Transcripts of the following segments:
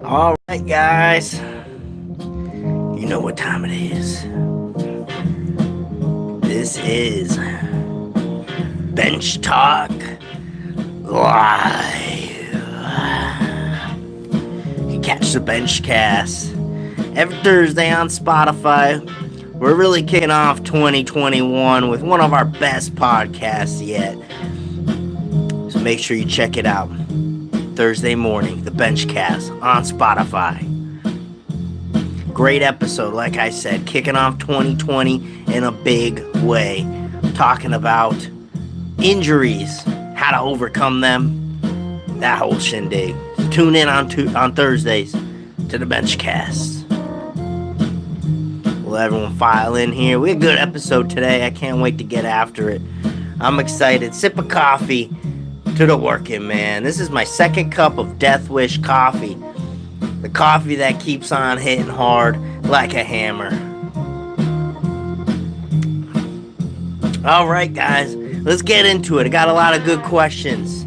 All right, guys. You know what time it is. This is Bench Talk Live. You can catch the Bench Cast every Thursday on Spotify. We're really kicking off 2021 with one of our best podcasts yet. So make sure you check it out. Thursday morning, the Benchcast on Spotify. Great episode, like I said, kicking off 2020 in a big way. Talking about injuries, how to overcome them, that whole shindig. Tune in on Thursdays to the Benchcast. We'll let everyone file in here. We had a good episode today. I can't wait to get after it. I'm excited. Sip of coffee to the working man. This is my second cup of Death Wish coffee. The coffee that keeps on hitting hard like a hammer. All right, guys, let's get into it. I got a lot of good questions.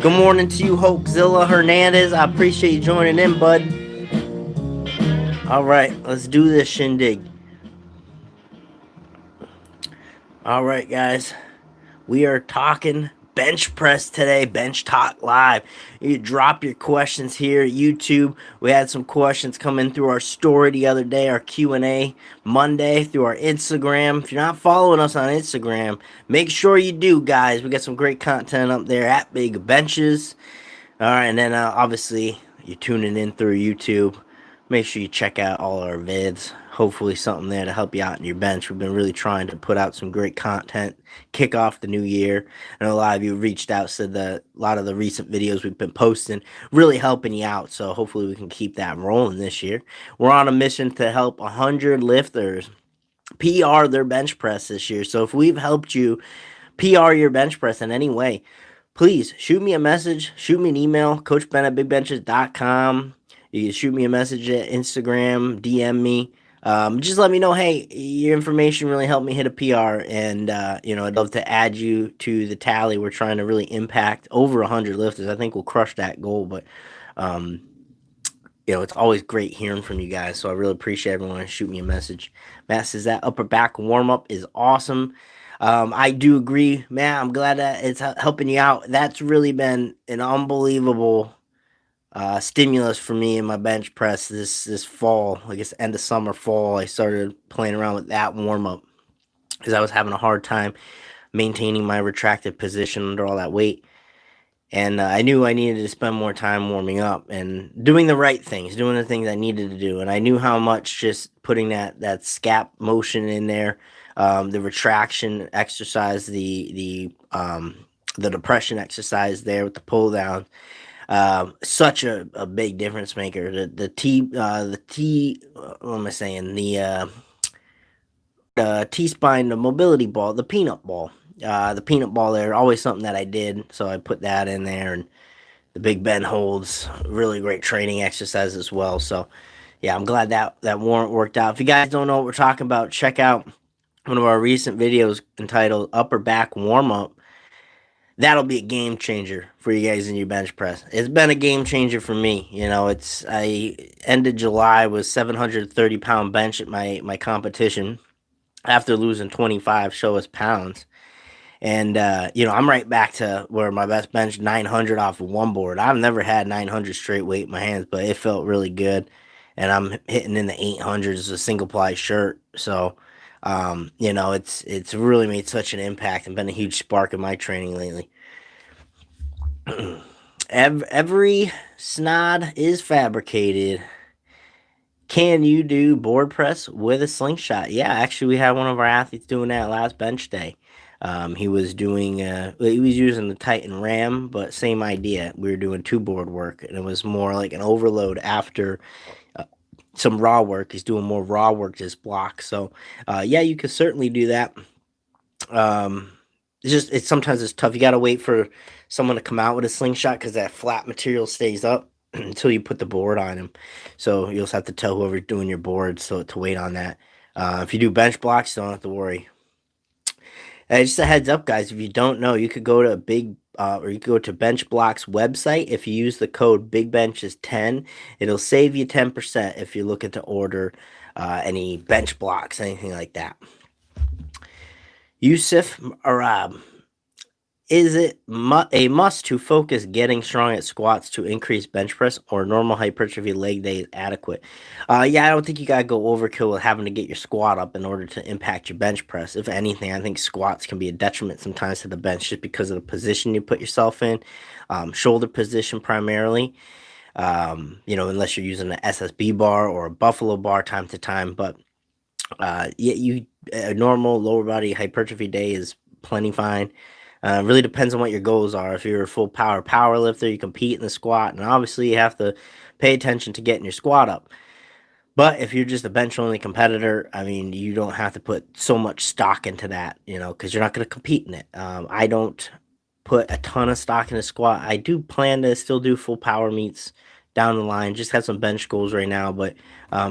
Good morning to you, Hokezilla Hernandez. I appreciate you joining in, bud. All right, let's do this shindig. All right, guys, we are talking bench press today, Bench Talk Live. You drop your questions here at YouTube. We had some questions come in through our story the other day, our Q&A Monday through our Instagram. If you're not following us on Instagram, make sure you do, guys. We got some great content up there at Big Benches. All right, and then obviously you're tuning in through YouTube. Make sure you check out all our vids. Hopefully something there to help you out in your bench. We've been really trying to put out some great content, kick off the new year. I know a lot of you reached out, said that a lot of the recent videos we've been posting really helping you out. So hopefully we can keep that rolling this year. We're on a mission to help 100 lifters PR their bench press this year. So if we've helped you PR your bench press in any way, please shoot me a message, shoot me an email, coachben@bigbenches.com. You can shoot me a message at Instagram, DM me. Just let me know, hey, your information really helped me hit a PR, and I'd love to add you to the tally. We're trying to really impact over 100 lifters. I think we'll crush that goal, but it's always great hearing from you guys, so I really appreciate everyone shoot me a message. Matt says that upper back warm-up is awesome. I do agree, Matt. I'm glad that it's helping you out. That's really been an unbelievable stimulus for me in my bench press this fall. I guess end of summer, fall, I started playing around with that warm-up because I was having a hard time maintaining my retracted position under all that weight. And I knew I needed to spend more time warming up and doing the right things, doing the things I needed to do. And I knew how much just putting that scap motion in there, the retraction exercise, the depression exercise there with the pull down, such a big difference maker. The T-spine, the mobility ball, the peanut ball. The peanut ball there, always something that I did, so I put that in there. And the Big Ben holds, really great training exercise as well. So yeah, I'm glad that warrant worked out. If you guys don't know what we're talking about, check out one of our recent videos entitled Upper Back Warm-Up. That'll be a game changer for you guys in your bench press. It's been a game changer for me. I ended July with 730 pound bench at my competition after losing 25 show us pounds. And, I'm right back to where my best bench, 900 off of one board. I've never had 900 straight weight in my hands, but it felt really good. And I'm hitting in the 800s as a single ply shirt. So, it's really made such an impact and been a huge spark in my training lately. Every snod is fabricated. Can you do board press with a slingshot? Yeah, actually, we had one of our athletes doing that last bench day. He was using the Titan Ram, but same idea. We were doing two board work, and it was more like an overload after some raw work. He's doing more raw work this block. So, yeah, you could certainly do that. Sometimes it's tough. You got to wait for someone to come out with a slingshot because that flat material stays up until you put the board on him. So you'll have to tell whoever's doing your board to wait on that. If you do bench blocks, you don't have to worry. Just a heads up, guys, if you don't know, you could go to or you can go to BenchBlock's website. If you use the code BigBenches10, it'll save you 10% if you're looking to order any bench blocks, anything like that. Yusuf Arab. Is it a must to focus getting strong at squats to increase bench press, or normal hypertrophy leg day is adequate? Yeah, I don't think you gotta go overkill with having to get your squat up in order to impact your bench press. If anything, I think squats can be a detriment sometimes to the bench just because of the position you put yourself in, shoulder position primarily. Unless you're using an SSB bar or a Buffalo bar time to time, but a normal lower body hypertrophy day is plenty fine. Really depends on what your goals are. If you're a full power lifter, you compete in the squat, and obviously you have to pay attention to getting your squat up. But if you're just a bench only competitor, I mean, you don't have to put so much stock into that, because you're not going to compete in it. I don't put a ton of stock in the squat. I do plan to still do full power meets down the line. Just have some bench goals right now, but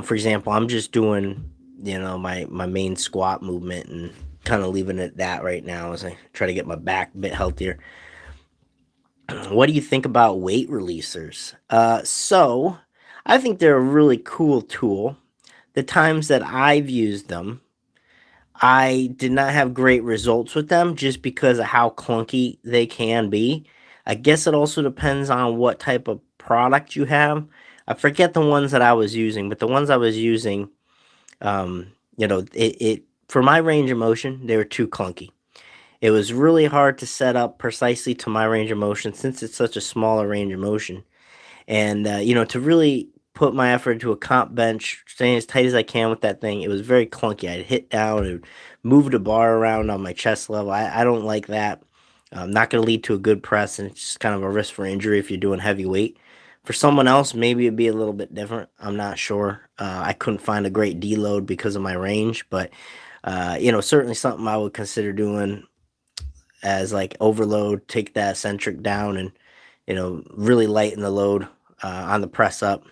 for example, I'm just doing my main squat movement and kind of leaving it at that right now as I try to get my back a bit healthier. What do you think about weight releasers? So I think they're a really cool tool. The times that I've used them, I did not have great results with them just because of how clunky they can be. I guess it also depends on what type of product you have. I forget the ones that I was using, but the ones I was using, it for my range of motion, they were too clunky. It was really hard to set up precisely to my range of motion since it's such a smaller range of motion. And, to really put my effort into a comp bench, staying as tight as I can with that thing, it was very clunky. I'd hit down and move the bar around on my chest level. I don't like that. Not going to lead to a good press, and it's just kind of a risk for injury if you're doing heavy weight. For someone else, maybe it'd be a little bit different. I'm not sure. I couldn't find a great deload because of my range, but, certainly something I would consider doing as like overload, take that eccentric down and, really lighten the load on the press up.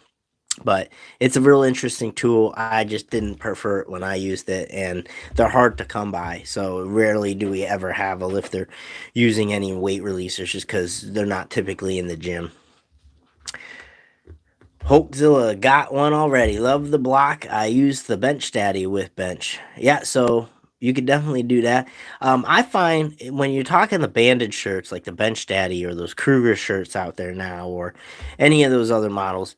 But it's a real interesting tool. I just didn't prefer it when I used it, and they're hard to come by. So rarely do we ever have a lifter using any weight releasers just because they're not typically in the gym. Hokezilla got one already. Love the block. I use the bench daddy with bench. Yeah, so you could definitely do that. I find when you're talking the banded shirts like the bench daddy or those Kruger shirts out there now or any of those other models,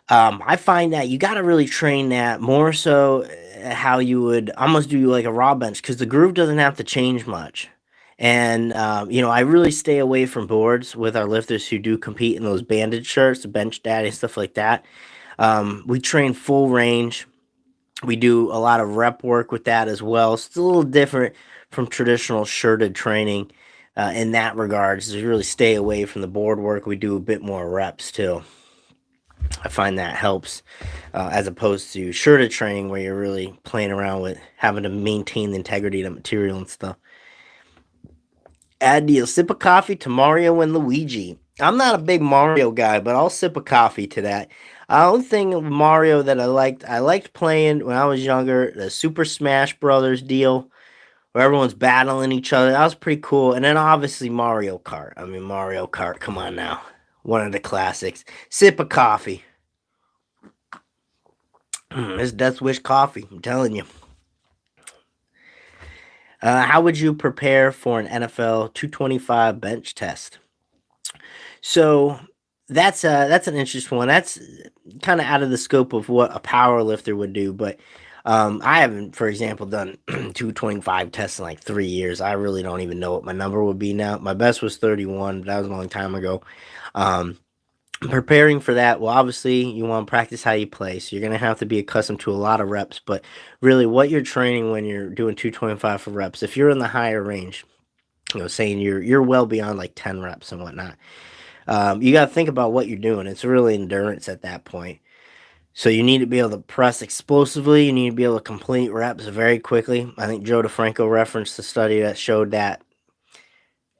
I find that you got to really train that more so how you would almost do like a raw bench because the groove doesn't have to change much. And, I really stay away from boards with our lifters who do compete in those banded shirts, the bench daddy, stuff like that. We train full range. We do a lot of rep work with that as well. It's a little different from traditional shirted training in that regards. So you really stay away from the board work. We do a bit more reps too. I find that helps as opposed to shirted training where you're really playing around with having to maintain the integrity of the material and stuff. Add a sip of coffee to Mario and Luigi. I'm not a big Mario guy, but I'll sip a coffee to that. The only thing of Mario that I liked playing when I was younger, the Super Smash Brothers deal, where everyone's battling each other. That was pretty cool. And then obviously Mario Kart. I mean, Mario Kart, come on now. One of the classics. Sip of coffee. It's Death Wish coffee, I'm telling you. How would you prepare for an NFL 225 bench test? So that's an interesting one. That's kind of out of the scope of what a power lifter would do. But I haven't, for example, done 225 tests in like 3 years. I really don't even know what my number would be now. My best was 31, but that was a long time ago. Preparing for that, well, obviously you want to practice how you play, so you're going to have to be accustomed to a lot of reps. But really, what you're training when you're doing 225 for reps, if you're in the higher range, saying you're well beyond like 10 reps and whatnot, you got to think about what you're doing. It's really endurance at that point. So you need to be able to press explosively. You need to be able to complete reps very quickly. I think Joe Defranco referenced a study that showed that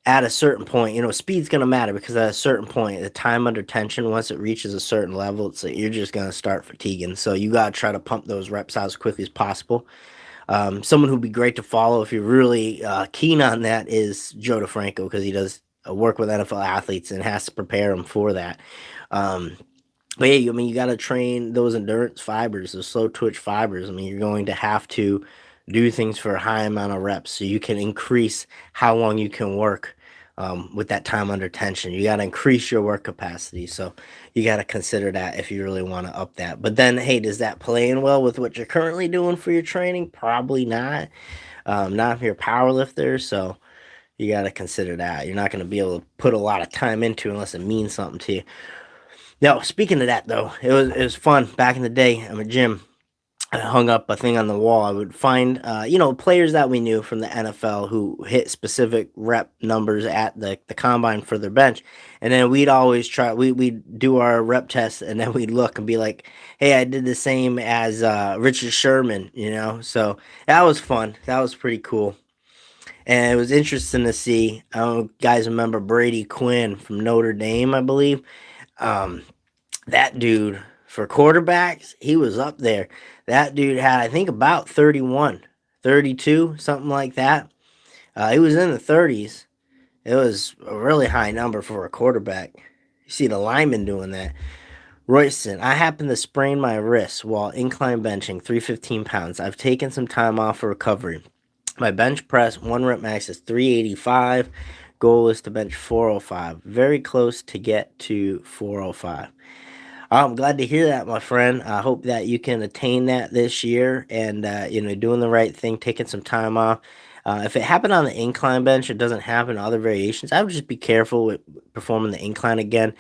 at a certain point, speed's going to matter because at a certain point, the time under tension, once it reaches a certain level, it's like you're just going to start fatiguing. So you got to try to pump those reps out as quickly as possible. Someone who'd be great to follow if you're really keen on that is Joe Defranco because he does work with NFL athletes and has to prepare them for that. Um, but yeah, I mean, you got to train those endurance fibers, those slow twitch fibers. I mean, you're going to have to do things for a high amount of reps so you can increase how long you can work with that time under tension. You got to increase your work capacity. So you got to consider that if you really want to up that. But then, hey, does that play in well with what you're currently doing for your training? Probably not. Not if you're a power lifter. So you got to consider that. You're not going to be able to put a lot of time into it unless it means something to you. Now, speaking of that though, it was fun back in the day. I'm a gym. I hung up a thing on the wall. I would find, players that we knew from the NFL who hit specific rep numbers at the combine for their bench, and then we'd always try. We'd do our rep tests, and then we'd look and be like, "Hey, I did the same as Richard Sherman," So that was fun. That was pretty cool, and it was interesting to see. I don't know if you guys remember Brady Quinn from Notre Dame, I believe. Um, that dude for quarterbacks, he was up there. That dude had, I think, about 31, 32, something like that. He was in the 30s. It was a really high number for a quarterback. You see the lineman doing that. Royston, I happened to sprain my wrist while incline benching 315 pounds. I've taken some time off for recovery. My bench press, one rep max is 385. Goal is to bench 405. Very close to get to 405. I'm glad to hear that, my friend. I hope that you can attain that this year and, doing the right thing, taking some time off. If it happened on the incline bench, it doesn't happen in other variations. I would just be careful with performing the incline again.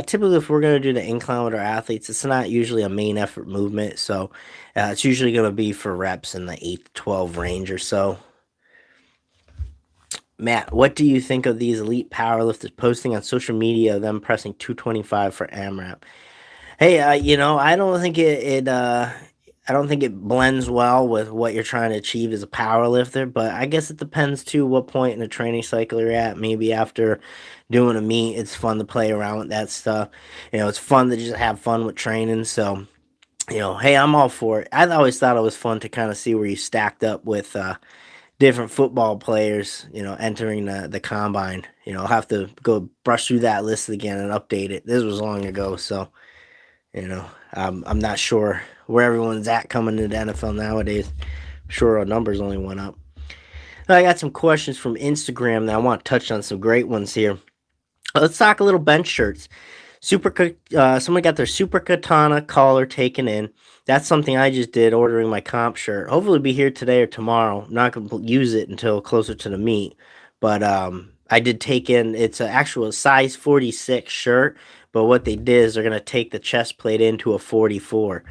Typically, if we're going to do the incline with our athletes, it's not usually a main effort movement. So it's usually going to be for reps in the 8 to 12 range or so. Matt, what do you think of these elite powerlifters posting on social media of them pressing 225 for AMRAP? Hey, I don't think I don't think it blends well with what you're trying to achieve as a power lifter, but I guess it depends too what point in the training cycle you're at. Maybe after doing a meet, it's fun to play around with that stuff. It's fun to just have fun with training. So, hey, I'm all for it. I always thought it was fun to kind of see where you stacked up with different football players, entering the combine. I'll have to go brush through that list again and update it. This was long ago, so. I'm not sure where everyone's at coming into the NFL nowadays. I'm sure our numbers only went up. I got some questions from Instagram that I want to touch on, some great ones here. Let's talk a little bench shirts. Someone got their Super Katana collar taken in. That's something I just did, ordering my comp shirt. Hopefully it'll be here today or tomorrow. I'm not going to use it until closer to the meet. But I did take in, it's an actual size 46 shirt. But what they did is they're going to take the chest plate into a 44.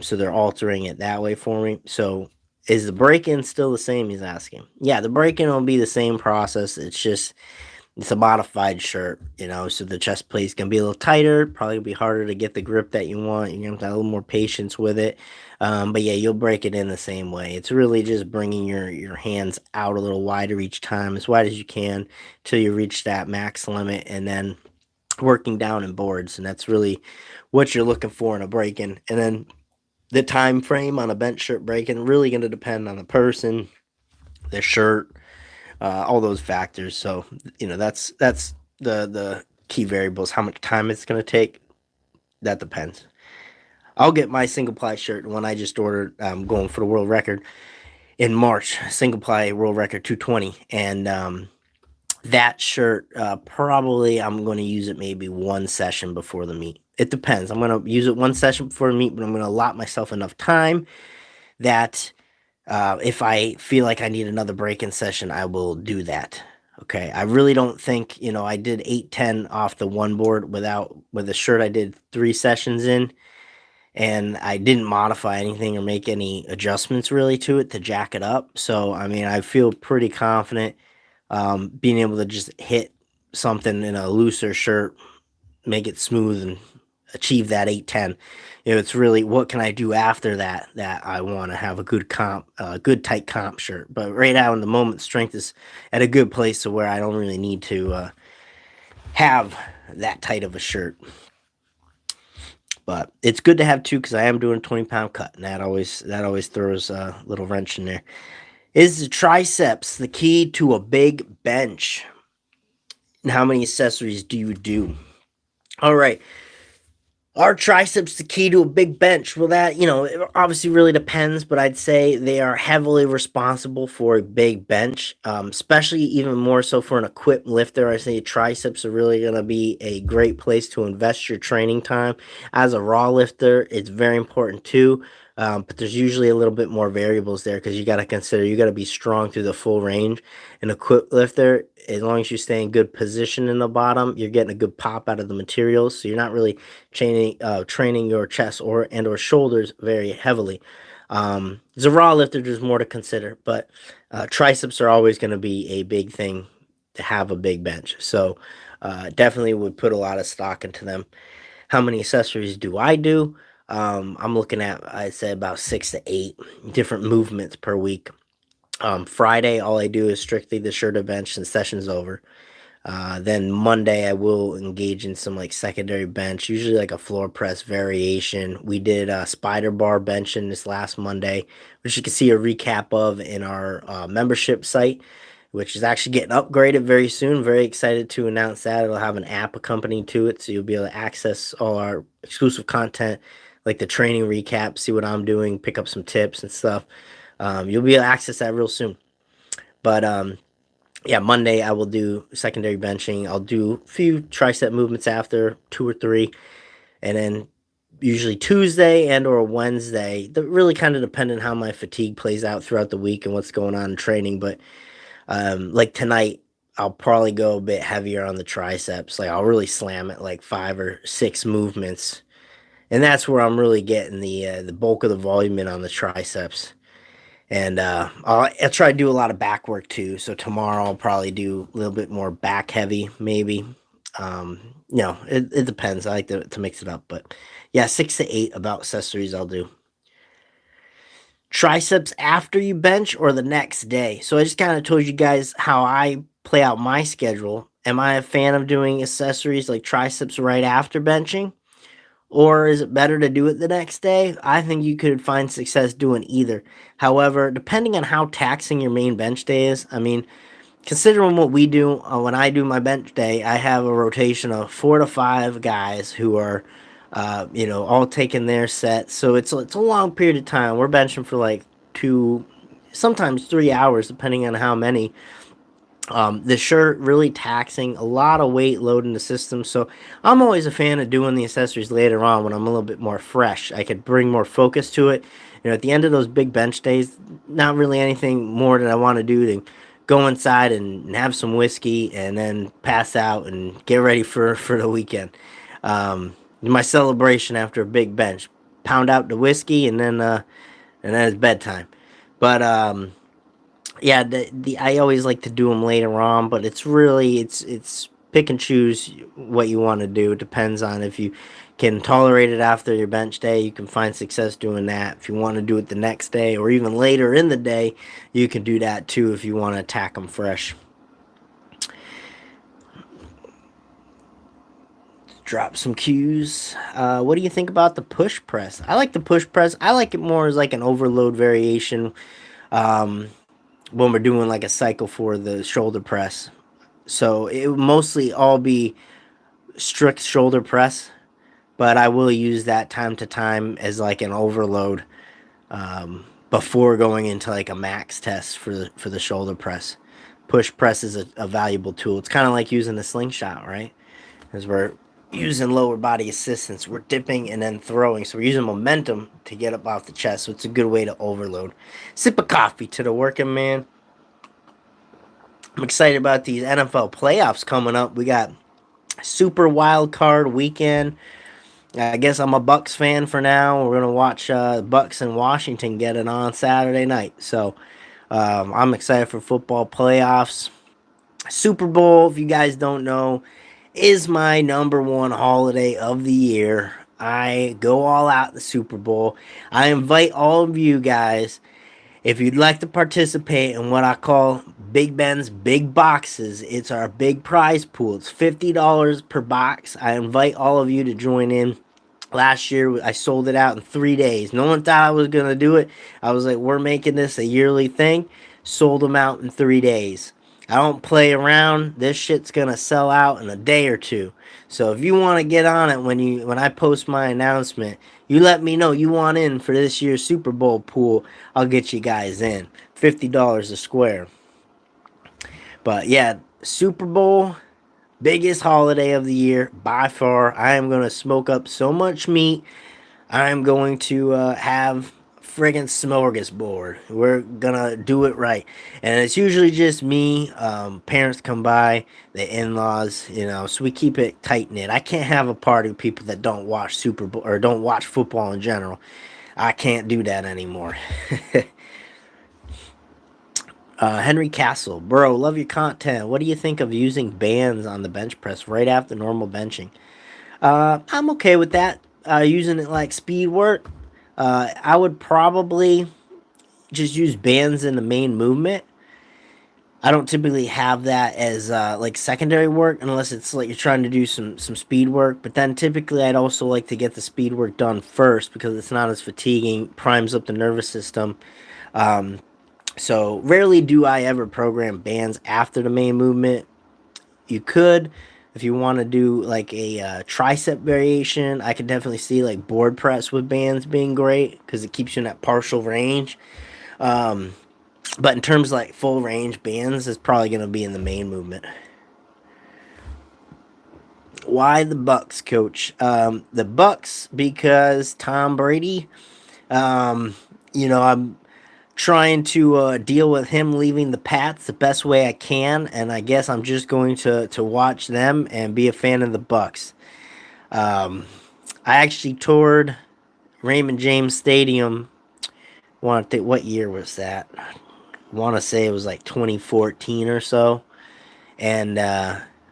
So they're altering it that way for me. So is the break-in still the same, he's asking? Yeah, the break-in will be the same process. It's a modified shirt, so the chest plate's going to be a little tighter, probably be harder to get the grip that you want. You're going to have a little more patience with it. But yeah, you'll break it in the same way. It's really just bringing your hands out a little wider each time, as wide as you can, till you reach that max limit, and then working down in boards. And that's really what you're looking for in a break-in. And then the time frame on a bench shirt break-in really going to depend on the person, the shirt, all those factors. So that's the key variables. How much time it's going to take, that depends. I'll get my single ply shirt, one I just ordered. I'm going for the world record in March, single ply world record 220, and that shirt, probably I'm going to use it maybe one session before the meet. It depends. I'm going to use it one session before the meet, but I'm going to allot myself enough time that if I feel like I need another break-in session, I will do that. Okay. I really don't think, I did 810 off the one board with a shirt I did 3 sessions in, and I didn't modify anything or make any adjustments really to it to jack it up. So, I mean, I feel pretty confident being able to just hit something in a looser shirt, make it smooth, and achieve that 810. It's really what can I do after that I want to have a good good tight comp shirt. But right now in the moment, strength is at a good place to where I don't really need to have that tight of a shirt. But it's good to have 2 because I am doing a 20-pound cut, and that always throws a little wrench in there. Is the triceps the key to a big bench? And how many accessories do you do? All right. Are triceps the key to a big bench? Well, that, it obviously really depends, but I'd say they are heavily responsible for a big bench, especially even more so for an equipped lifter. I say triceps are really going to be a great place to invest your training time. As a raw lifter, it's very important too, but there's usually a little bit more variables there because you got to be strong through the full range. An equipped lifter, as long as you stay in good position in the bottom, you're getting a good pop out of the materials, so you're not really training your chest or shoulders very heavily. As a raw lifter, there's more to consider, but triceps are always going to be a big thing to have a big bench. So definitely would put a lot of stock into them. How many accessories do I do? I'm looking at, I'd say, about 6 to 8 different movements per week. Friday, all I do is strictly the shoulder bench and session's over. Then Monday, I will engage in some like secondary bench, usually like a floor press variation. We did spider bar benching this last Monday, which you can see a recap of in our membership site, which is actually getting upgraded very soon. Very excited to announce that. It'll have an app accompanying to it, so you'll be able to access all our exclusive content, like the training recap, see what I'm doing, pick up some tips and stuff. You'll be able to access that real soon. But yeah, Monday I will do secondary benching. I'll do a few tricep movements after, 2 or 3, and then usually Tuesday and or Wednesday. That really kind of depend on how my fatigue plays out throughout the week and what's going on in training. But like tonight, I'll probably go a bit heavier on the triceps. Like I'll really slam it like 5 or 6 movements, and that's where I'm really getting the bulk of the volume in on the triceps. And I'll try to do a lot of back work too. So tomorrow I'll probably do a little bit more back heavy, maybe. It depends. I like to mix it up, but yeah, 6 to 8 about accessories I'll do. Triceps after you bench or the next day. So I just kind of told you guys how I play out my schedule. Am I a fan of doing accessories like triceps right after benching? Or is it better to do it the next day? I think you could find success doing either. However, depending on how taxing your main bench day is, I mean, considering what we do when I do my bench day, I have a rotation of 4 to 5 guys who are, all taking their sets. So it's a long period of time. We're benching for like 2, sometimes 3 hours, depending on how many. The shirt really taxing, a lot of weight load in the system. So I'm always a fan of doing the accessories later on when I'm a little bit more fresh. I could bring more focus to it. At the end of those big bench days, not really anything more that I want to do than go inside and have some whiskey and then pass out and get ready for the weekend. My celebration after a big bench, pound out the whiskey and then it's bedtime. But yeah, the I always like to do them later on, but it's pick and choose what you want to do. It depends on if you can tolerate it after your bench day. You can find success doing that. If you want to do it the next day or even later in the day, you can do that too if you want to attack them fresh. Drop some cues. What do you think about the push press? I like the push press. I like it more as like an overload variation. Um, when we're doing like a cycle for the shoulder press. So it would mostly all be strict shoulder press, but I will use that time to time as like an overload before going into like a max test for the shoulder press. Push press is a valuable tool. It's kind of like using the slingshot, right? Because we're using lower body assistance. We're dipping and then throwing. So we're using momentum to get up off the chest. So it's a good way to overload. Sip of coffee to the working man. I'm excited about these NFL playoffs coming up. We got super wild card weekend. I guess I'm a Bucks fan for now. We're gonna watch Bucks in Washington get it on Saturday night. So I'm excited for football playoffs. Super Bowl, if you guys don't know, is my number one holiday of the year. I go all out the Super Bowl. I invite all of you guys, if you'd like to participate in what I call Big Ben's Big Boxes, it's our big prize pool. It's $50 per box. I invite all of you to join in. Last year, I sold it out in 3 days. No one thought I was going to do it. I was like, we're making this a yearly thing. Sold them out in 3 days. I don't play around. This shit's gonna sell out in a day or two. So if you want to get on it when I post my announcement, you let me know you want in for this year's Super Bowl pool. I'll get you guys in. $50 a square. But yeah, Super Bowl, biggest holiday of the year by far. I am gonna smoke up so much meat. I'm going to have friggin' smorgasbord. We're gonna do it right, and it's usually just me. Parents come by, the in-laws, so we keep it tight knit. I can't have a party of people that don't watch Super Bowl or don't watch football in general. I can't do that anymore. Henry Castle, bro, love your content. What do you think of using bands on the bench press right after normal benching? I'm okay with that. Using it like speed work. I would probably just use bands in the main movement. I don't typically have that as like secondary work unless it's like you're trying to do some speed work. But then typically I'd also like to get the speed work done first because it's not as fatiguing, primes up the nervous system. Um, so rarely do I ever program bands after the main movement. You could, if you want to do like a tricep variation. I could definitely see like board press with bands being great because it keeps you in that partial range. Um, but in terms of like full range bands, it's probably going to be in the main movement. Why the Bucks, coach? The Bucks because Tom Brady. Um, I'm trying to deal with him leaving the Pats the best way I can, and I guess I'm just going to watch them and be a fan of the Bucks. Um, I actually toured Raymond James Stadium. Want to think what year was that? Want to say it was like 2014 or so, and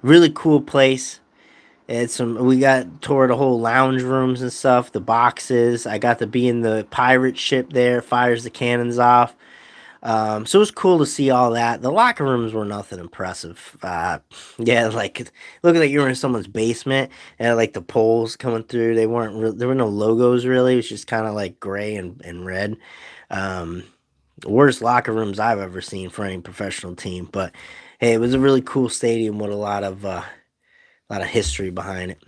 really cool place. It's we got toured the whole lounge rooms and stuff, the boxes. I got to be in the pirate ship there, fires the cannons off. So it was cool to see all that. The locker rooms were nothing impressive. Yeah, like it looked like you were in someone's basement, and like the poles coming through, they weren't. There were no logos really. It was just kind of like gray and red. Um, Worst locker rooms I've ever seen for any professional team. But hey, it was a really cool stadium with a lot of history behind it.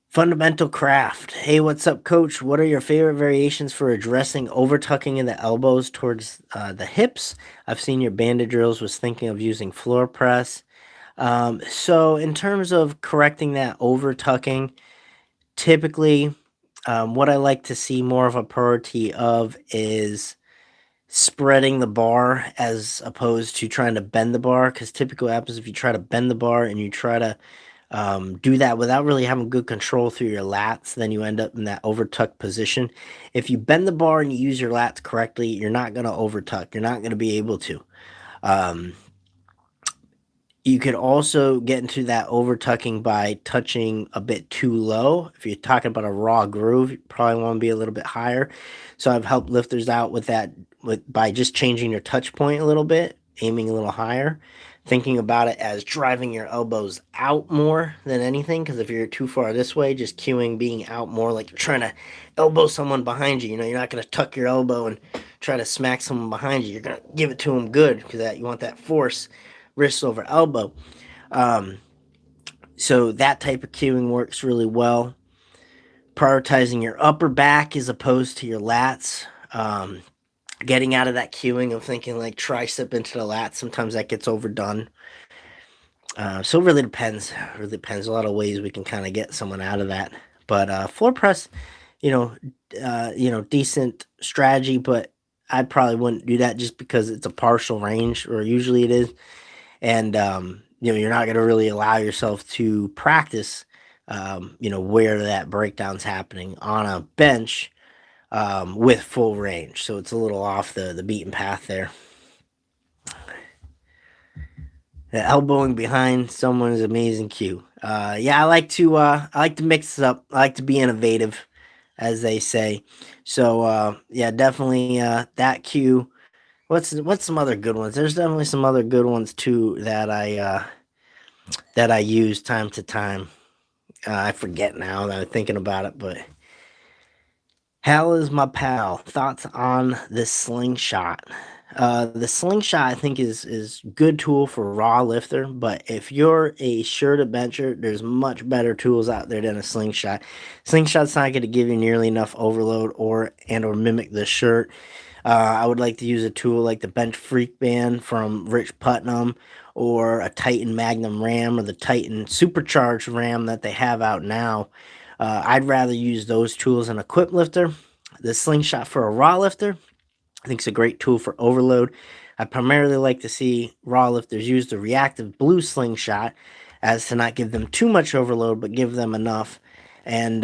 Fundamental craft. Hey, what's up, coach? What are your favorite variations for addressing overtucking in the elbows towards the hips? I've seen your banded drills, was thinking of using floor press. So, in terms of correcting that overtucking, typically what I like to see more of a priority of is spreading the bar as opposed to trying to bend the bar. Because typically what happens if you try to bend the bar and you try to do that without really having good control through your lats, then you end up in that overtuck position. If you bend the bar and you use your lats correctly, you're not going to overtuck. You're not going to be able to. Um, you could also get into that overtucking by touching a bit too low. If you're talking about a raw groove, you probably want to be a little bit higher. So I've helped lifters out with that by just changing your touch point a little bit, aiming a little higher, thinking about it as driving your elbows out more than anything. Because if you're too far this way, just cueing being out more, like you're trying to elbow someone behind you. You're not going to tuck your elbow and try to smack someone behind you. You're going to give it to them good because you want that force wrist over elbow. Um, so that type of cueing works really well. Prioritizing your upper back as opposed to your lats. Getting out of that cueing of thinking like tricep into the lats. Sometimes that gets overdone. So it really depends. It really depends. A lot of ways we can kind of get someone out of that. But floor press, you know, decent strategy, but I probably wouldn't do that just because it's a partial range, or usually it is. And you're not going to really allow yourself to practice where that breakdown's happening on a bench with full range, so it's a little off the beaten path there. The elbowing behind someone is amazing cue. Yeah, I like to mix it up. I like to be innovative, as they say. So yeah, definitely that cue. What's some other good ones? There's definitely some other good ones too that I use time to time. I forget now that I'm thinking about it, but Hal is my pal. Thoughts on this slingshot? The slingshot I think is good tool for raw lifter, but if you're a shirted bencher, there's much better tools out there than a slingshot. Slingshot's not going to give you nearly enough overload or mimic the shirt. I would like to use a tool like the Bench Freak Band from Rich Putnam, or a Titan Magnum Ram, or the Titan Supercharged Ram that they have out now. I'd rather use those tools in a quip lifter. The slingshot for a raw lifter, I think it's a great tool for overload. I primarily like to see raw lifters use the reactive blue slingshot as to not give them too much overload, but give them enough. And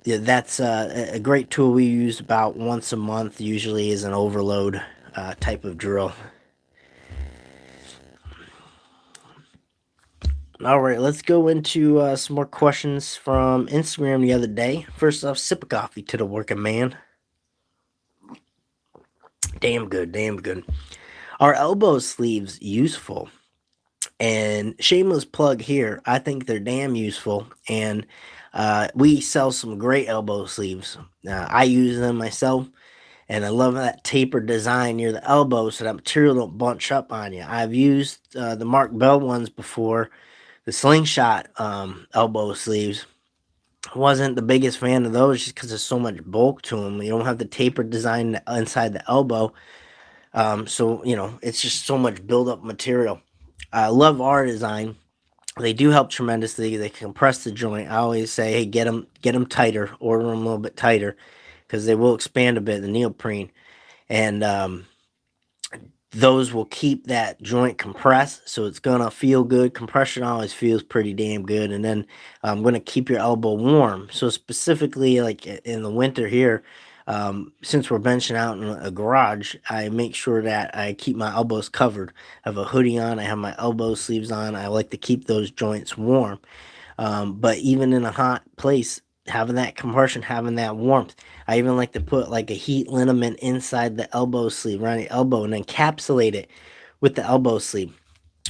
yeah, that's a great tool we use about once a month, usually, is an overload type of drill. All right, let's go into some more questions from Instagram the other day. First off, sip of coffee to the working man. Damn good, damn good. Are elbow sleeves useful? And shameless plug here, I think they're damn useful. And we sell some great elbow sleeves. I use them myself, and I love that tapered design near the elbow so that material don't bunch up on you. I've used the Mark Bell ones before, the slingshot elbow sleeves. I wasn't the biggest fan of those just because there's so much bulk to them. You don't have the tapered design inside the elbow. So, it's just so much buildup material. I love our design. They do help tremendously. They compress the joint. I always say, hey, get them tighter, order them a little bit tighter, because they will expand a bit, the neoprene. And those will keep that joint compressed, so it's gonna feel good. Compression always feels pretty damn good, and then I'm gonna keep your elbow warm. So specifically, like in the winter here, since we're benching out in a garage, I make sure that I keep my elbows covered. I have a hoodie on. I have my elbow sleeves on. I like to keep those joints warm. But even in a hot place, having that compression, having that warmth, I even like to put like a heat liniment inside the elbow sleeve, around the elbow, and encapsulate it with the elbow sleeve.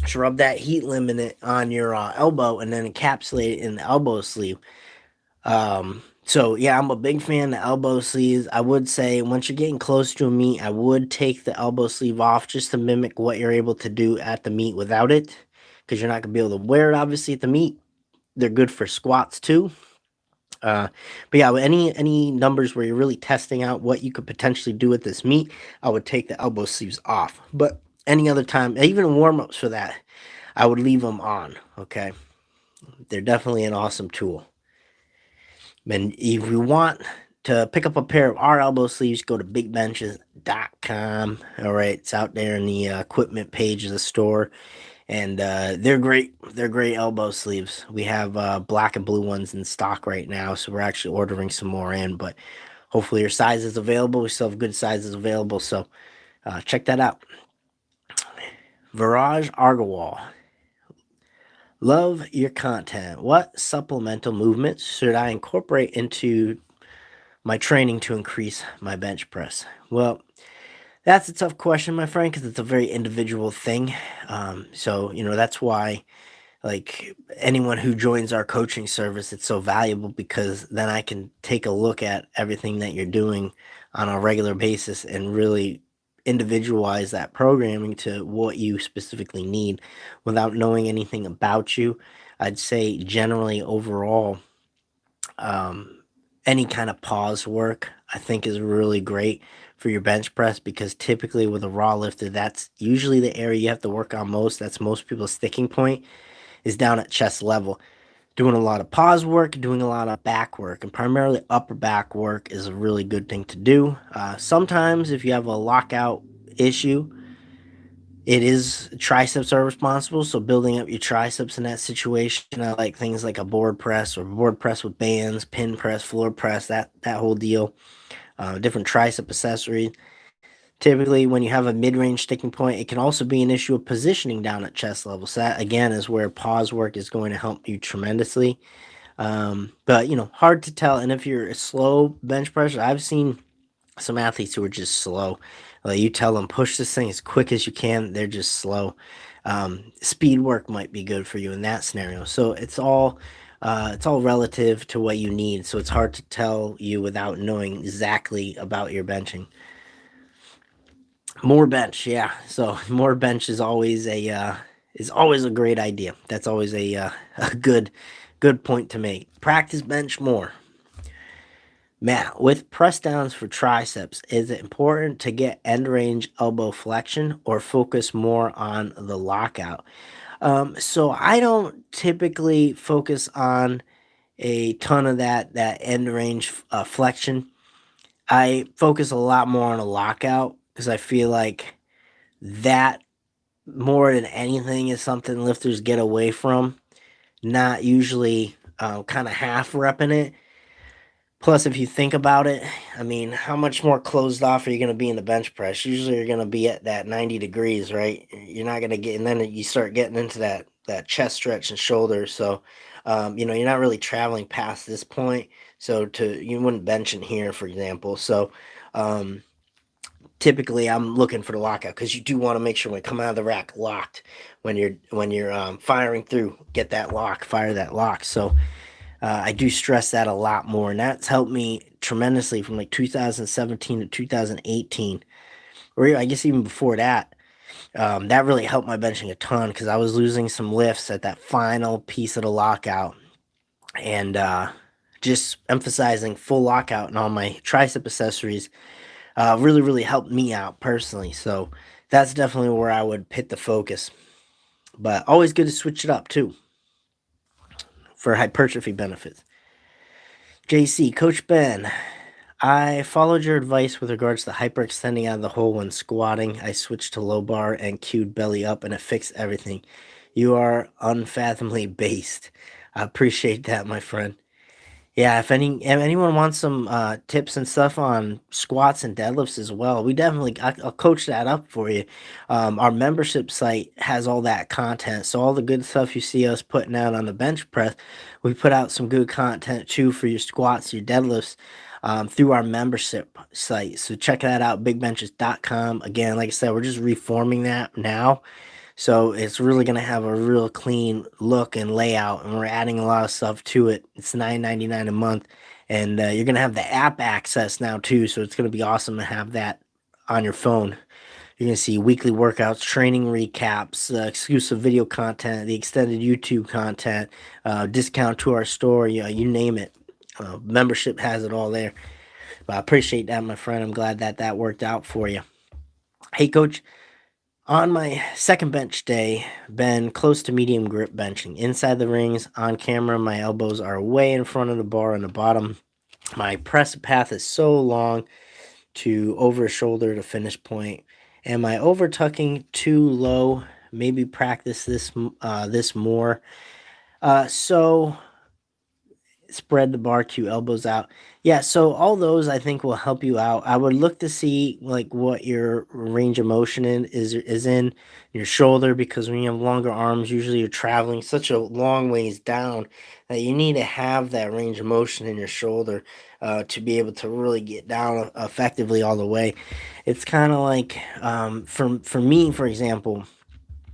So rub that heat liniment on your elbow, and then encapsulate it in the elbow sleeve. So yeah, I'm a big fan of elbow sleeves. I would say once you're getting close to a meet, I would take the elbow sleeve off just to mimic what you're able to do at the meet without it, because you're not gonna be able to wear it obviously at the meet. They're good for squats too. Uh, but yeah, with any numbers where you're really testing out what you could potentially do with this meet, I would take the elbow sleeves off. But any other time, even warm ups for that, I would leave them on. Okay, they're definitely an awesome tool. And if you want to pick up a pair of our elbow sleeves, go to bigbenches.com. All right, it's out there in the equipment page of the store, and they're great. They're great elbow sleeves. We have black and blue ones in stock right now, so we're actually ordering some more in. But hopefully your size is available. We still have good sizes available, so check that out. Viraj Argawal, love your content. What supplemental movements should I incorporate into my training to increase my bench press? Well, that's a tough question, my friend, because it's a very individual thing. So that's why, like, anyone who joins our coaching service, it's so valuable, because then I can take a look at everything that you're doing on a regular basis and really individualize that programming to what you specifically need without knowing anything about you. I'd say generally overall, um, any kind of pause work I think is really great for your bench press, because typically with a raw lifter, that's usually the area you have to work on most. That's most people's sticking point, is down at chest level. Doing a lot of pause work, doing a lot of back work, and primarily upper back work is a really good thing to do. Sometimes if you have a lockout issue, it is triceps are responsible. So building up your triceps in that situation, I like things like a board press, or board press with bands, pin press, floor press, that whole deal. Different tricep accessories. Typically, when you have a mid-range sticking point, it can also be an issue of positioning down at chest level. So that again is where pause work is going to help you tremendously. But hard to tell. And if you're a slow bench presser, I've seen some athletes who are just slow. Like, you tell them push this thing as quick as you can, they're just slow. Speed work might be good for you in that scenario. So it's all relative to what you need. So it's hard to tell you without knowing exactly about your benching. More bench, yeah. So more bench is always a great idea. That's always a good point to make. Practice bench more. Matt, with press downs for triceps, is it important to get end range elbow flexion or focus more on the lockout? So I don't typically focus on a ton of that end range flexion. I focus a lot more on a lockout because I feel like that more than anything is something lifters get away from, not usually kind of half repping it. Plus, if you think about it, I mean, how much more closed off are you going to be in the bench press? Usually, you're going to be at that 90 degrees, right? You're not going to get, and then you start getting into that chest stretch and shoulders. So, you're not really traveling past this point. So, you wouldn't bench in here, for example. So, um, typically, I'm looking for the lockout because you do want to make sure when you come out of the rack locked when you're firing through, get that lock, fire that lock. So, I do stress that a lot more, and that's helped me tremendously from like 2017 to 2018, or I guess even before that. That really helped my benching a ton because I was losing some lifts at that final piece of the lockout, and just emphasizing full lockout and all my tricep accessories really helped me out personally. So that's definitely where I would put the focus. But always good to switch it up too for hypertrophy benefits. JC, Coach Ben, I followed your advice with regards to hyperextending out of the hole when squatting. I switched to low bar and cued belly up, and it fixed everything. You are unfathomably based. I appreciate that, my friend. Yeah, if anyone wants some tips and stuff on squats and deadlifts as well, I'll coach that up for you. Our membership site has all that content, so all the good stuff you see us putting out on the bench press, we put out some good content too for your squats, your deadlifts, through our membership site. So check that out, bigbenches.com. Again, like I said, we're just reforming that now. So it's really gonna have a real clean look and layout, and we're adding a lot of stuff to it. It's $9.99 a month, and you're gonna have the app access now too. So it's gonna be awesome to have that on your phone. You're gonna see weekly workouts, training recaps, exclusive video content, the extended YouTube content, discount to our store. You name it. Membership has it all there. But I appreciate that, my friend. I'm glad that worked out for you. Hey, Coach. On my second bench day, been close to medium grip benching. Inside the rings, on camera, my elbows are way in front of the bar on the bottom. My press path is so long to over shoulder to finish point. Am I over tucking too low? Maybe practice this more. So spread the bar cue, elbows out. Yeah, so all those I think will help you out. I would look to see like what your range of motion is in your shoulder, because when you have longer arms, usually you're traveling such a long ways down that you need to have that range of motion in your shoulder to be able to really get down effectively all the way. It's kind of like for me, for example,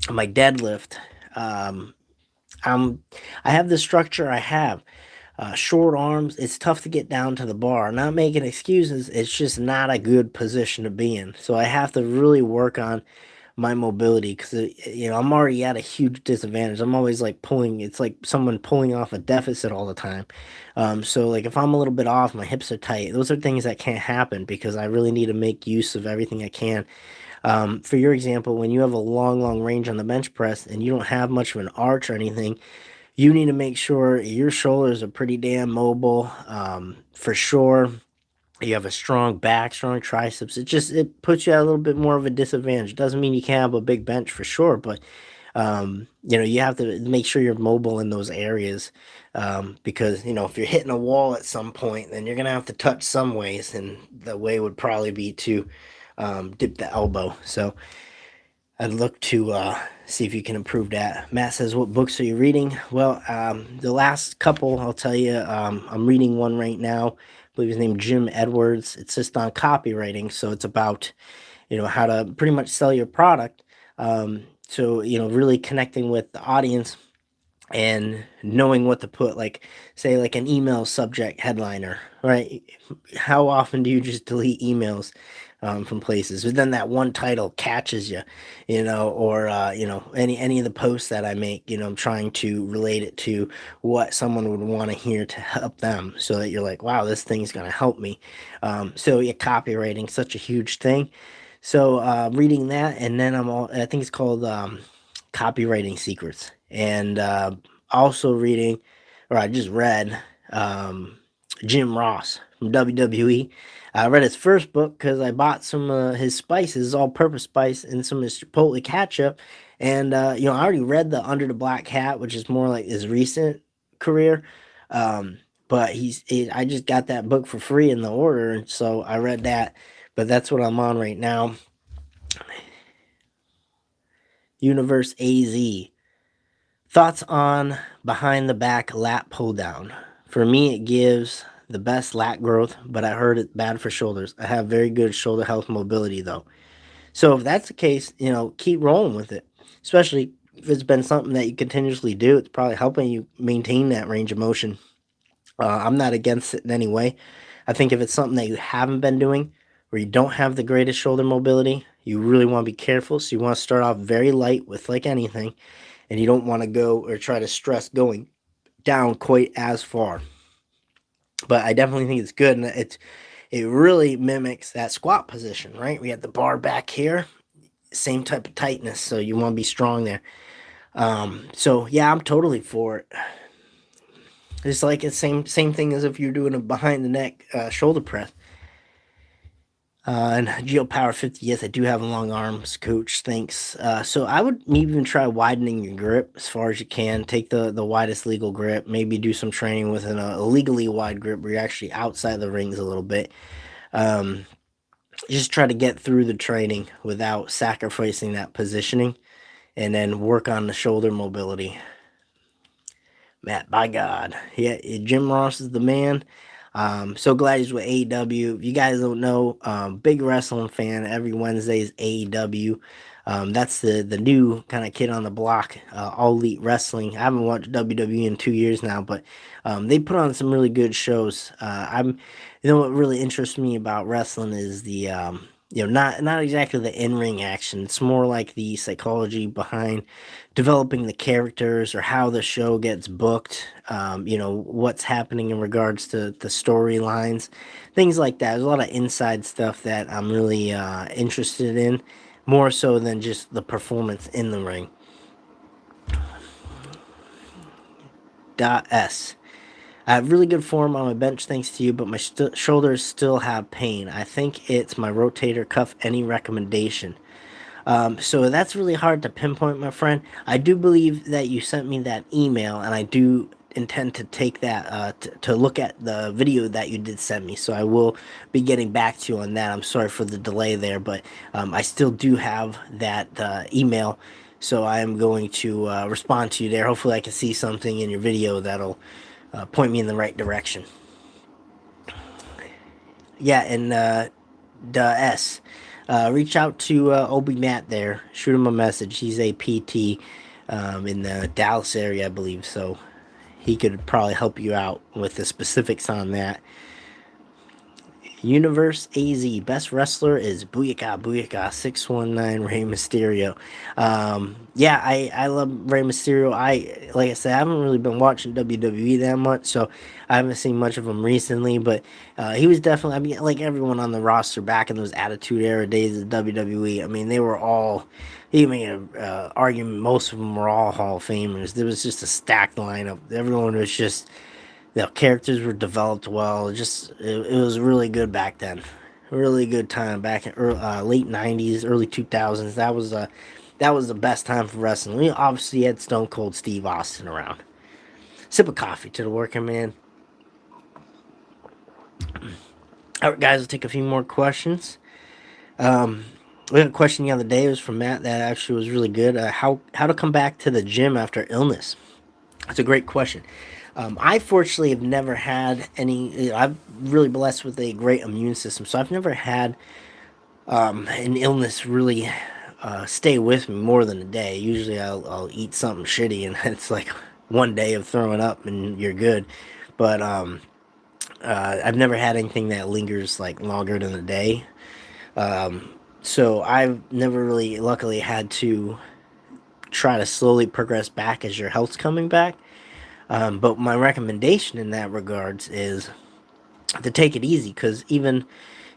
my deadlift. Um, I'm I have the structure I have, short arms. It's tough to get down to the bar. Not making excuses. It's just not a good position to be in. So I have to really work on my mobility because I'm already at a huge disadvantage. I'm always like pulling. It's like someone pulling off a deficit all the time. So like if I'm a little bit off, my hips are tight. Those are things that can't happen because I really need to make use of everything I can. For your example, when you have a long range on the bench press and you don't have much of an arch or anything, you need to make sure your shoulders are pretty damn mobile. For sure, you have a strong back, strong triceps. It puts you at a little bit more of a disadvantage. Doesn't mean you can't have a big bench for sure, but you have to make sure you're mobile in those areas, because if you're hitting a wall at some point, then you're gonna have to touch some ways, and the way would probably be to dip the elbow. So I'd look to see if you can improve that. Matt says, "What books are you reading?" Well, the last couple, I'll tell you, I'm reading one right now. I believe his name Jim Edwards. It's just on copywriting, so it's about how to pretty much sell your product. So really connecting with the audience and knowing what to put, like say like an email subject headliner, right? How often do you just delete emails? from places. But then that one title catches you, or any of the posts that I make, I'm trying to relate it to what someone would want to hear to help them, so that you're like, wow, this thing's gonna help me. So yeah, copywriting such a huge thing. So reading that, and then I think it's called Copywriting Secrets, and also reading, or I just read Jim Ross from WWE. I read his first book because I bought some his spices, all-purpose spice, and some of his Chipotle ketchup. And I already read the Under the Black Hat, which is more like his recent career. But I just got that book for free in the order, and so I read that. But that's what I'm on right now. Universe AZ. Thoughts on behind the back lat pull down. For me, it gives the best lat growth, but I heard it's bad for shoulders. I have very good shoulder health mobility though. So if that's the case, keep rolling with it. Especially if it's been something that you continuously do, it's probably helping you maintain that range of motion. I'm not against it in any way. I think if it's something that you haven't been doing, or you don't have the greatest shoulder mobility, you really want to be careful. So you want to start off very light with like anything, and you don't want to go or try to stress going down quite as far. But I definitely think it's good, and it really mimics that squat position, right? We have the bar back here, same type of tightness, so you want to be strong there. So yeah, I'm totally for it. It's like the same thing as if you're doing a behind the neck shoulder press. And GeoPower 50, yes, I do have long arms, coach. Thanks. So I would maybe even try widening your grip as far as you can. Take the widest legal grip. Maybe do some training with a legally wide grip where you're actually outside the rings a little bit. Um, just try to get through the training without sacrificing that positioning, and then work on the shoulder mobility. Matt, by God, yeah, Jim Ross is the man. So glad he's with AEW. If you guys don't know, big wrestling fan. Every Wednesday is AEW. That's the new kind of kid on the block. All Elite Wrestling. I haven't watched WWE in 2 years now, but they put on some really good shows. What really interests me about wrestling is the not exactly the in-ring action. It's more like the psychology behind developing the characters, or how the show gets booked. What's happening in regards to the storylines, things like that. There's a lot of inside stuff that I'm really interested in, more so than just the performance in the ring. S. I have really good form on my bench thanks to you, but my shoulders still have pain. I think it's my rotator cuff. Any recommendation? So that's really hard to pinpoint, my friend. I do believe that you sent me that email, and I do intend to take that to look at the video that you did send me. So I will be getting back to you on that. I'm sorry for the delay there, but I still do have that email. So I am going to respond to you there. Hopefully I can see something in your video that'll point me in the right direction. Yeah, and S. Reach out to Obi Matt there. Shoot him a message. He's a PT in the Dallas area, I believe. So he could probably help you out with the specifics on that. Universe AZ. Best wrestler is Booyaka Booyaka 619 Rey Mysterio. Yeah, I love Rey Mysterio. Like I said, I haven't really been watching WWE that much, so I haven't seen much of him recently, but he was definitely, I mean, like everyone on the roster back in those Attitude Era days of WWE, I mean, they were all, you made an argument, most of them were all Hall of Famers. There was just a stacked lineup. Everyone was just, characters were developed well. It was really good back then. Really good time back in late '90s, early 2000s. That was the best time for wrestling. We obviously had Stone Cold Steve Austin around. Sip of coffee to the working man. All right, guys, we'll take a few more questions. We had a question the other day. It was from Matt that actually was really good. How to come back to the gym after illness? That's a great question. I fortunately have never had any. I'm really blessed with a great immune system, so I've never had an illness really stay with me more than a day. Usually, I'll eat something shitty, and it's like one day of throwing up, and you're good. But I've never had anything that lingers like longer than a day. So I've never really, luckily, had to try to slowly progress back as your health's coming back. But my recommendation in that regards is to take it easy, because even,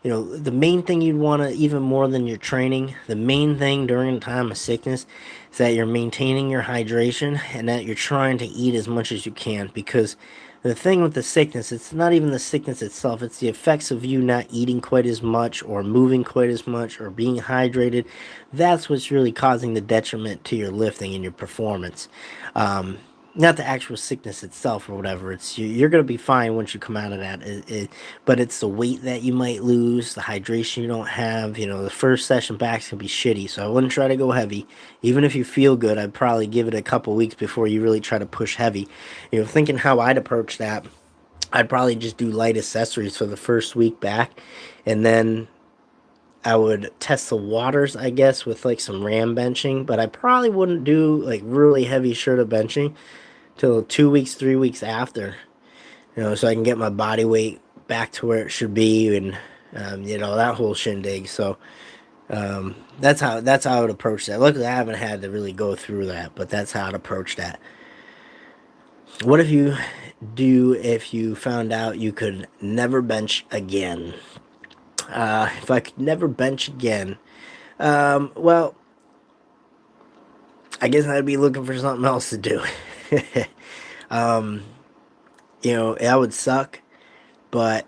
the main thing you'd want to, even more than your training, the main thing during a time of sickness is that you're maintaining your hydration and that you're trying to eat as much as you can. Because the thing with the sickness, it's not even the sickness itself, it's the effects of you not eating quite as much or moving quite as much or being hydrated. That's what's really causing the detriment to your lifting and your performance. Not the actual sickness itself or whatever. It's you're gonna be fine once you come out of that. But it's the weight that you might lose, the hydration you don't have. The first session back's gonna be shitty, so I wouldn't try to go heavy. Even if you feel good, I'd probably give it a couple weeks before you really try to push heavy. Thinking how I'd approach that, I'd probably just do light accessories for the first week back, and then I would test the waters, I guess, with like some ram benching. But I probably wouldn't do like really heavy shoulder benching till 2 weeks, 3 weeks after, so I can get my body weight back to where it should be, and that whole shindig. So that's how I would approach that. Luckily, I haven't had to really go through that, but that's how I'd approach that. What if you found out you could never bench again? If I could never bench again, well, I guess I'd be looking for something else to do. um, that would suck, but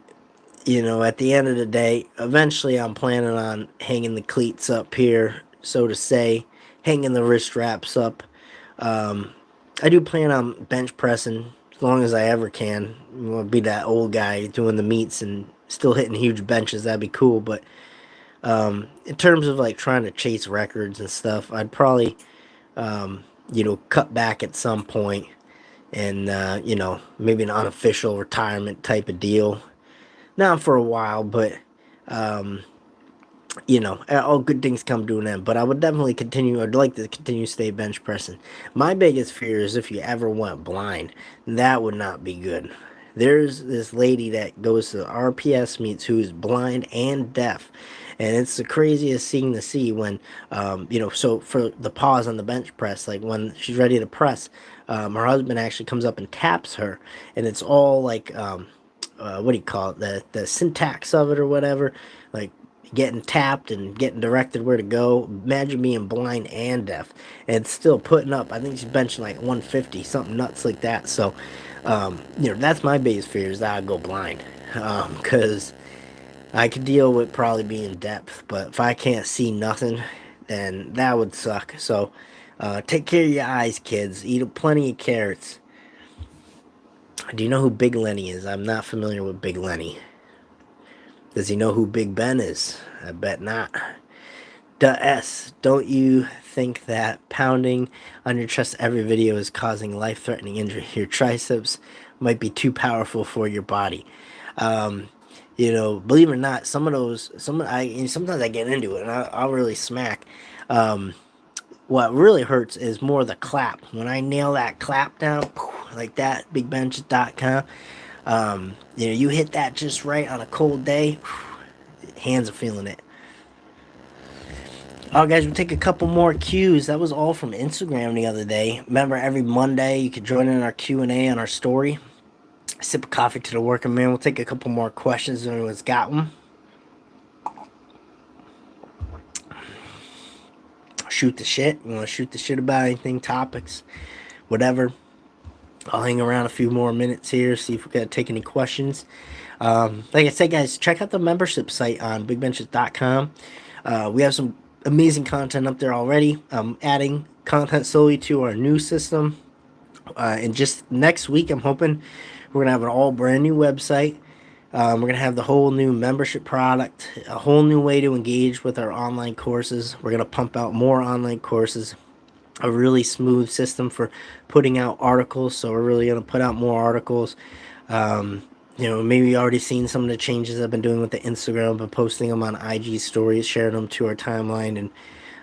at the end of the day, eventually I'm planning on hanging the cleats up here, so to say, hanging the wrist straps up. I do plan on bench pressing as long as I ever can. I want to be that old guy doing the meets and still hitting huge benches. That'd be cool. But in terms of like trying to chase records and stuff, I'd probably cut back at some point, and maybe an unofficial retirement type of deal. Not for a while, but um, all good things come to an end. But I would definitely continue. I'd like to continue to stay bench pressing. My biggest fear is if you ever went blind. That would not be good. There's this lady that goes to RPS meets who is blind and deaf. And it's the craziest scene to see when, so for the pause on the bench press, like when she's ready to press, her husband actually comes up and taps her. And it's all like, what do you call it? The syntax of it or whatever. Like, getting tapped and getting directed where to go. Imagine being blind and deaf and still putting up. I think she's benching like 150, something nuts like that. So, that's my biggest fear, is that I'd go blind. Because I could deal with probably being deaf, but if I can't see nothing, then that would suck. So, take care of your eyes, kids. Eat plenty of carrots. Do you know who Big Lenny is? I'm not familiar with Big Lenny. Does he know who Big Ben is? I bet not. Don't you think that pounding on your chest every video is causing life-threatening injury? Your triceps might be too powerful for your body. Believe it or not, sometimes I get into it and I'll really smack. What really hurts is more the clap. When I nail that clap down, like that, bigbenches.com, you hit that just right on a cold day, hands are feeling it. Oh, guys, we'll take a couple more cues. That was all from Instagram the other day. Remember, every Monday you can join in our Q&A on our story. Sip of coffee to the working man. We'll take a couple more questions if anyone's got one. Shoot the shit. You want to shoot the shit about anything, topics, whatever. I'll hang around a few more minutes here, see if we can take any questions. Like I said, guys, check out the membership site on bigbenches.com. We have some amazing content up there already. I'm adding content slowly to our new system. And just next week, I'm hoping we're going to have an all brand new website. We're going to have the whole new membership product, a whole new way to engage with our online courses. We're going to pump out more online courses, a really smooth system for putting out articles. So we're really going to put out more articles. Maybe you already seen some of the changes I've been doing with the Instagram. I've been posting them on IG stories, sharing them to our timeline,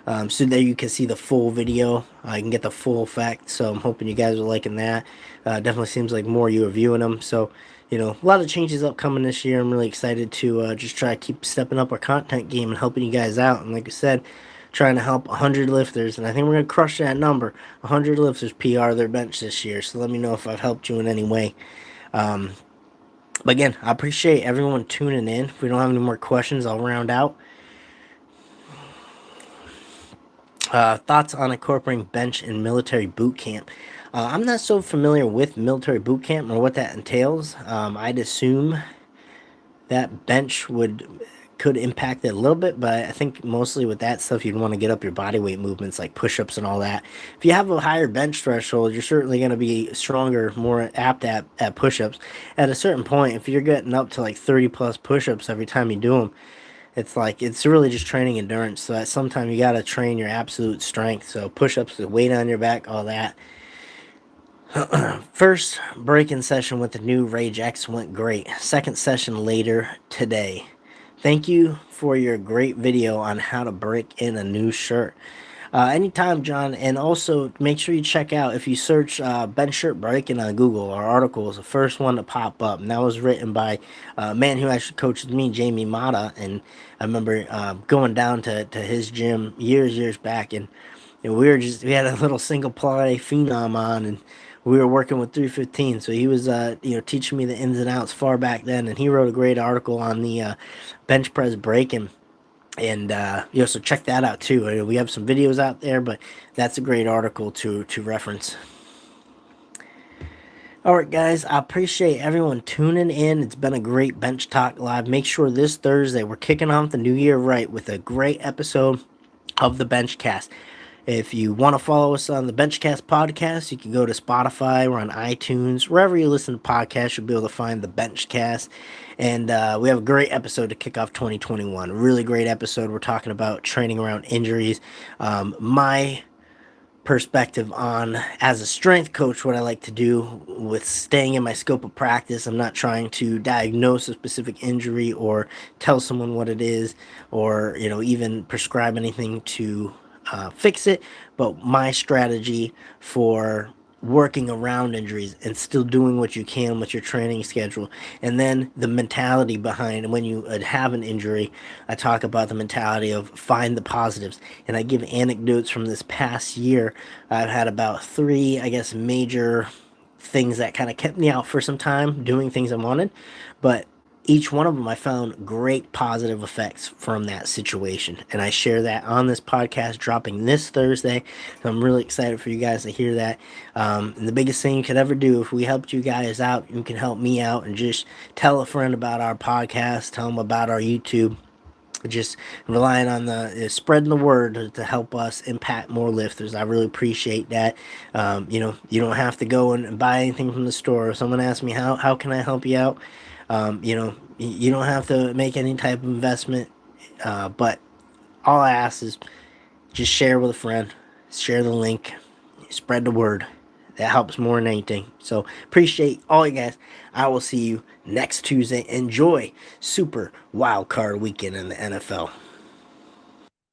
and so there you can see the full video. I can get the full effect. So I'm hoping you guys are liking that. Definitely seems like more you are viewing them. So, a lot of changes upcoming this year. I'm really excited to just try to keep stepping up our content game and helping you guys out. And like I said, trying to help 100 lifters, and I think we're going to crush that number. 100 lifters PR their bench this year, so let me know if I've helped you in any way. But again, I appreciate everyone tuning in. If we don't have any more questions, I'll round out. Thoughts on incorporating bench in military boot camp? I'm not so familiar with military boot camp or what that entails. I'd assume that bench could impact it a little bit, but I think mostly with that stuff you'd want to get up your body weight movements like push-ups and all that. If you have a higher bench threshold, you're certainly going to be stronger, more apt at push-ups. At a certain point, if you're getting up to like 30 plus push-ups every time you do them, it's really just training endurance. So at some time you got to train your absolute strength. So push-ups, the weight on your back, all that. First break-in session with the new Rage X went great. Second session later today. Thank you for your great video on how to break in a new shirt. Anytime, John. And also make sure you check out, if you search bench shirt breaking on Google, our article is the first one to pop up. And that was written by a man who actually coaches me, Jamie Mata. And I remember going down to his gym years back, and we had a little single ply phenom on, and we were working with 315. So he was teaching me the ins and outs far back then, and he wrote a great article on the bench press breaking. And so check that out too. We have some videos out there, but that's a great article to reference. All right, guys, I appreciate everyone tuning in. It's been a great Bench Talk Live. Make sure this Thursday we're kicking off the new year right with a great episode of the Benchcast. If you want to follow us on the Benchcast podcast, you can go to Spotify. We're on iTunes. Wherever you listen to podcasts, you'll be able to find the Benchcast. And we have a great episode to kick off 2021. Really great episode. We're talking about training around injuries. My perspective on, as a strength coach, what I like to do with staying in my scope of practice. I'm not trying to diagnose a specific injury or tell someone what it is, or even prescribe anything to fix it, but my strategy for working around injuries and still doing what you can with your training schedule. And then the mentality behind when you have an injury, I talk about the mentality of find the positives. And I give anecdotes from this past year. I've had about 3, I guess, major things that kind of kept me out for some time doing things I wanted, but each one of them I found great positive effects from that situation, and I share that on this podcast dropping this Thursday. So I'm really excited for you guys to hear that. And the biggest thing you could ever do, if we helped you guys out, you can help me out and just tell a friend about our podcast, tell them about our YouTube. Just relying on the spreading the word to help us impact more lifters. I really appreciate that. You don't have to go and buy anything from the store. If someone asks me how can I help you out, you don't have to make any type of investment, but all I ask is just share with a friend, share the link, spread the word. That helps more than anything. So appreciate all you guys. I will see you next Tuesday. Enjoy Super Wild Card Weekend in the NFL.